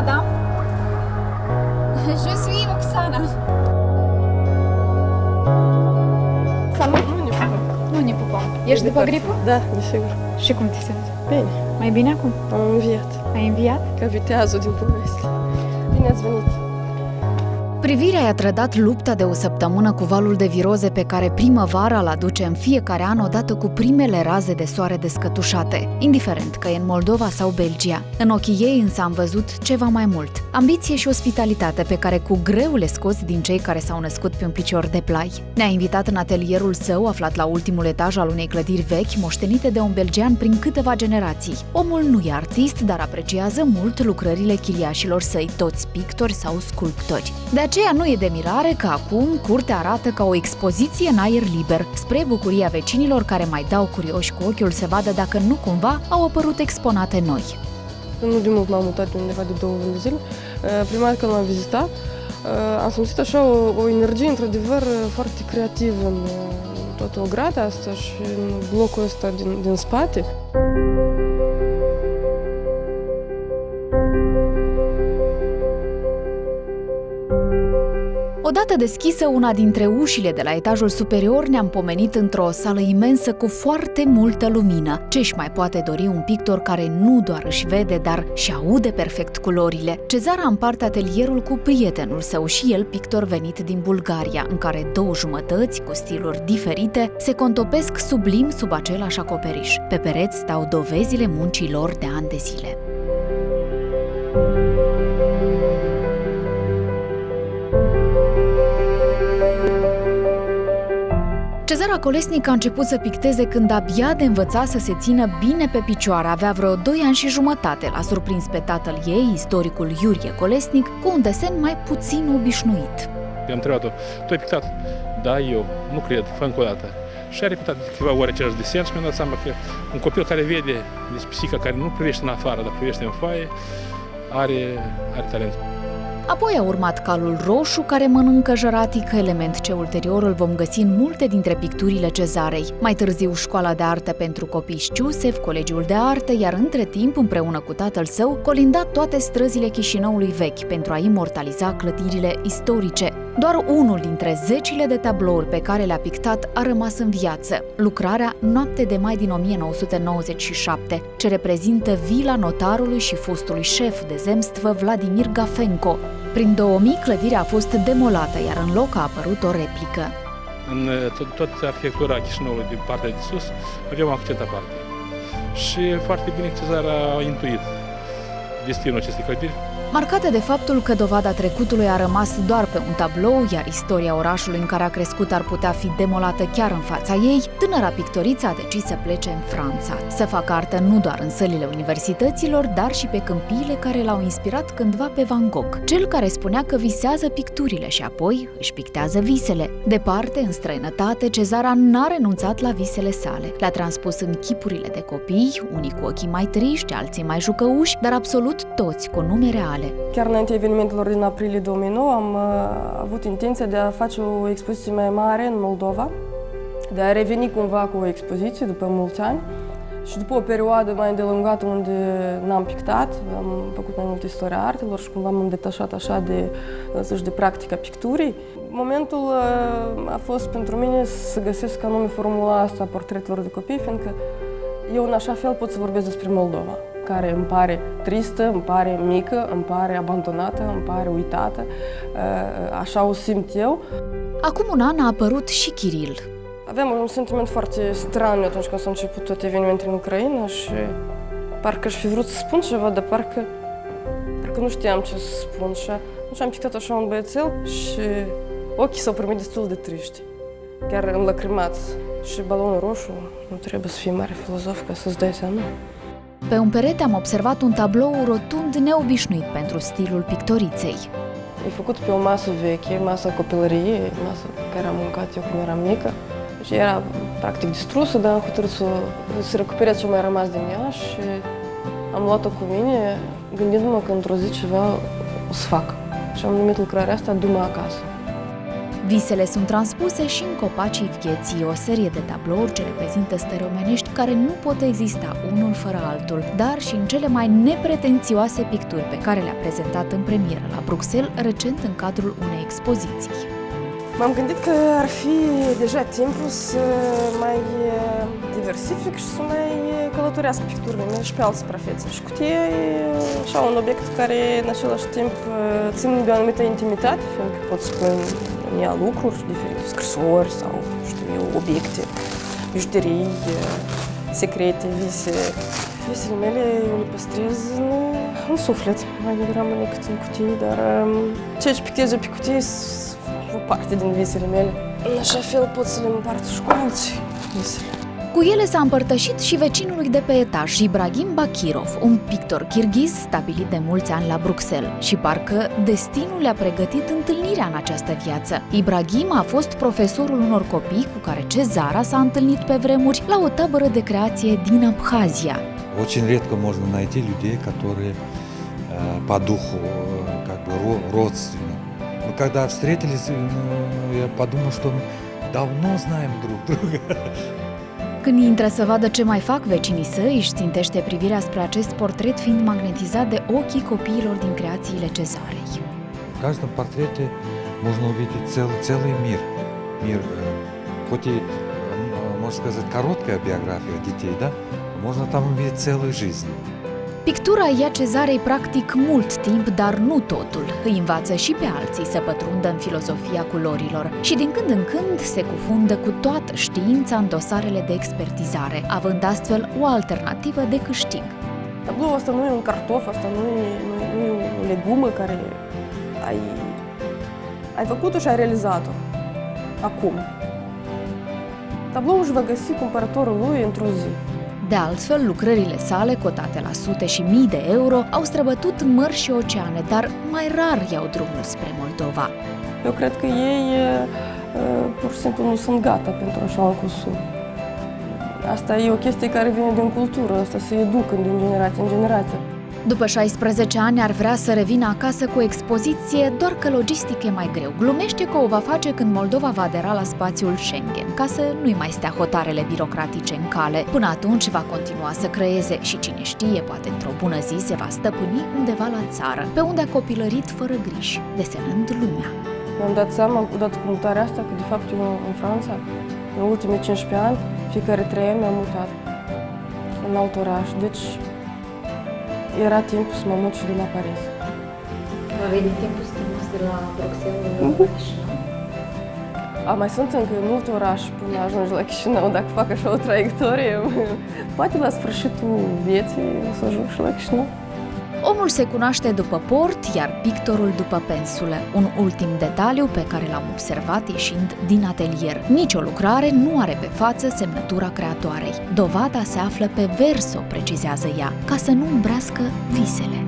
madame. Je suis Oksana. Nu ne pupăm. Nu ne pupăm. Ești după gripă? Da, desigur. Și cum te simți? Bine. Mai bine acum? Am înviat. Ai înviat? Ca viteazul din poveste. Bine ați venit. Privirea i-a trădat lupta de o săptămână cu valul de viroze pe care primăvara îl aduce în fiecare an odată cu primele raze de soare descătușate, indiferent că e în Moldova sau Belgia. În ochii ei însă am văzut ceva mai mult. Ambiție și ospitalitate pe care cu greu le scoți din cei care s-au născut pe un picior de plai. Ne-a invitat în atelierul său, aflat la ultimul etaj al unei clădiri vechi, moștenite de un belgean prin câteva generații. Omul nu e artist, dar apreciază mult lucrările chiliașilor săi, toți pictori sau sculptori. De aceea nu e de mirare că acum curtea arată ca o expoziție în aer liber, spre bucuria vecinilor care mai dau curioși cu ochiul să vadă dacă nu cumva au apărut exponate noi. Nu de mult m-am mutat undeva de 2 luni de zile. Prima dată când l-am vizitat, am simțit așa o energie, într-adevăr, foarte creativă în toată ograda asta și în blocul ăsta din spate. Odată deschisă una dintre ușile de la etajul superior, ne-am pomenit într-o sală imensă cu foarte multă lumină. Ce-și mai poate dori un pictor care nu doar își vede, dar și aude perfect culorile? Cezara împarte atelierul cu prietenul său, și el pictor venit din Bulgaria, în care 2 jumătăți, cu stiluri diferite, se contopesc sublim sub același acoperiș. Pe pereți stau dovezile muncii lor de ani de zile. Cezara Colesnic a început să picteze când abia de învăța să se țină bine pe picioare. Avea vreo 2 ani și jumătate. L-a surprins pe tatăl ei, istoricul Iurie Colesnic, cu un desen mai puțin obișnuit. I-am întrebat-o, tu ai pictat? Da, eu. Nu cred, fă încă o dată. Și a repetat de câteva ori același desen și mi-am dat seama că un copil care vede, deci pisica care nu privește în afară, dar privește în foaie, are talent. Apoi a urmat calul roșu, care mănâncă jăratic, element ce ulterior îl vom găsi în multe dintre picturile Cezarei. Mai târziu școala de artă pentru copii Știusef, colegiul de artă, iar între timp, împreună cu tatăl său, colinda toate străzile Chișinăului vechi pentru a imortaliza clădirile istorice. Doar unul dintre zecile de tablouri pe care le-a pictat a rămas în viață, lucrarea Noapte de mai din 1997, ce reprezintă vila notarului și fostului șef de zemstvă Vladimir Gafenco. Prin 2000, clădirea a fost demolată, iar în loc a apărut o replică. În toată arhitectura Chișinăului din partea de sus avem un accent aparte. Și foarte bine Cezara a intuit destinul acestei clădiri. Marcată de faptul că dovada trecutului a rămas doar pe un tablou, iar istoria orașului în care a crescut ar putea fi demolată chiar în fața ei, tânăra pictoriță a decis să plece în Franța, să facă artă nu doar în sălile universităților, dar și pe câmpiile care l-au inspirat cândva pe Van Gogh, cel care spunea că visează picturile și apoi își pictează visele. Departe, în străinătate, Cezara n-a renunțat la visele sale. Le-a transpus în chipurile de copii, unii cu ochii mai triști, alții mai jucăuși, dar absolut toți cu nume reale. Chiar înainte evenimentelor din aprilie 2009 am avut intenția de a face o expoziție mai mare în Moldova, de a reveni cumva cu o expoziție după mulți ani și după o perioadă mai îndelungată unde n-am pictat, am făcut mai multe istoria artelor și cumva m-am detașat așa de practica picturii. Momentul a fost pentru mine să găsesc anume formula asta a portretelor de copii, fiindcă eu în așa fel pot să vorbesc despre Moldova, care îmi pare tristă, îmi pare mică, îmi pare abandonată, îmi pare uitată, așa o simt eu. Acum un an a apărut și Chiril. Aveam un sentiment foarte straniu atunci când s-a început toate evenimentele în Ucraina și parcă aș fi vrut să spun ceva, dar parcă nu știam ce să spun și atunci am pictat așa un băiețel și ochii s-au primit destul de triști, chiar înlăcrimați. Și balonul roșu, nu trebuie să fii mare filozof ca să-ți dai seama. Pe un perete am observat un tablou rotund neobișnuit pentru stilul pictoriței. E făcut pe o masă veche, masa copilăriei, masa pe care am mâncat eu când eram mică. Și era practic distrusă, dar am hotărât să recuperez ce mai rămas din ea și am luat-o cu mine, gândindu-mă că într-o zi ceva o să fac. Și am numit lucrarea asta Du-mă acasă. Visele sunt transpuse și în copacii vieții, o serie de tablouri ce reprezintă stări omenești care nu pot exista unul fără altul, dar și în cele mai nepretențioase picturi pe care le-a prezentat în premieră la Bruxelles, recent în cadrul unei expoziții. M-am gândit că ar fi deja timpul să mai diversific și să mai călătorească picturile mele și pe alte suprafețe. Și cutia e așa un obiect care în același timp țin de o anumită intimitate, fiindcă pot să pun în ea lucruri diferite, scrisori sau, știu eu, obiecte, bijuterii, secrete, vise. Visele mele eu le păstrez în suflet, mai degrabă decât în cutii, dar ceea ce pictez pe cutie o parte din visele mele. În așa fel pot să le împart și cu alții visele. Cu ele s-a împărtășit și vecinului de pe etaj, Ibrahim Bakirov, un pictor kirghiz stabilit de mulți ani la Bruxelles. Și parcă destinul le-a pregătit întâlnirea în această viață. Ibrahim a fost profesorul unor copii cu care Cezara s-a întâlnit pe vremuri la o tabără de creație din Abhazia. Очень редко можно найти людей, которые по духу как бы родственны. Но когда встретились, я подумал, что мы давно знаем друг друга. Când intră să vadă ce mai fac vecinii săi, își țintește privirea spre acest portret fiind magnetizat de ochii copiilor din creațiile Cezarei. В каждом портрете можно увидеть целый мир. Мир, хоть и, можно сказать, короткая биография детей, да, можно там увидеть целую жизнь. Pictura ia Cezarei practic mult timp, dar nu totul. Îi învață și pe alții să pătrundă în filozofia culorilor și din când în când se cufundă cu toată știința în dosarele de expertizare, având astfel o alternativă de câștig. Tabloul ăsta nu e un cartof, asta nu e o legumă care ai făcut-o și ai realizat-o acum. Tabloul își va găsi cumpărătorul lui într-o zi. De altfel, lucrările sale, cotate la sute și mii de euro, au străbătut mări și oceane, dar mai rar iau drumul spre Moldova. Eu cred că ei pur și simplu nu sunt gata pentru așa un consum. Asta e o chestie care vine din cultură, asta se educă din generație în generație. După 16 ani ar vrea să revină acasă cu o expoziție, doar că logistic e mai greu. Glumește că o va face când Moldova va adera la spațiul Schengen, ca să nu-i mai stea hotarele birocratice în cale. Până atunci va continua să creeze și cine știe, poate într-o bună zi se va stăpâni undeva la țară, pe unde a copilărit fără griji, desenând lumea. Mi-am dat seama, odată cu mutarea asta, că de fapt eu în Franța, în ultimii 15 ani, fiecare 3 ani mi-am mutat în alt oraș. Deci era timpul să mă mut și de la Paris. Va veni timpul să te muți de la Bruxelles la Chișinău? Mai sunt încă multe orașe până ajungi la Chișinău, dacă fac așa o traiectorie. Poate la sfârșitul vieții să ajung și la Chișinău. Omul se cunoaște după port, iar pictorul după pensule. Un ultim detaliu pe care l-am observat ieșind din atelier. Nici o lucrare nu are pe față semnătura creatoarei. Dovada se află pe verso, precizează ea, ca să nu îmbrească visele.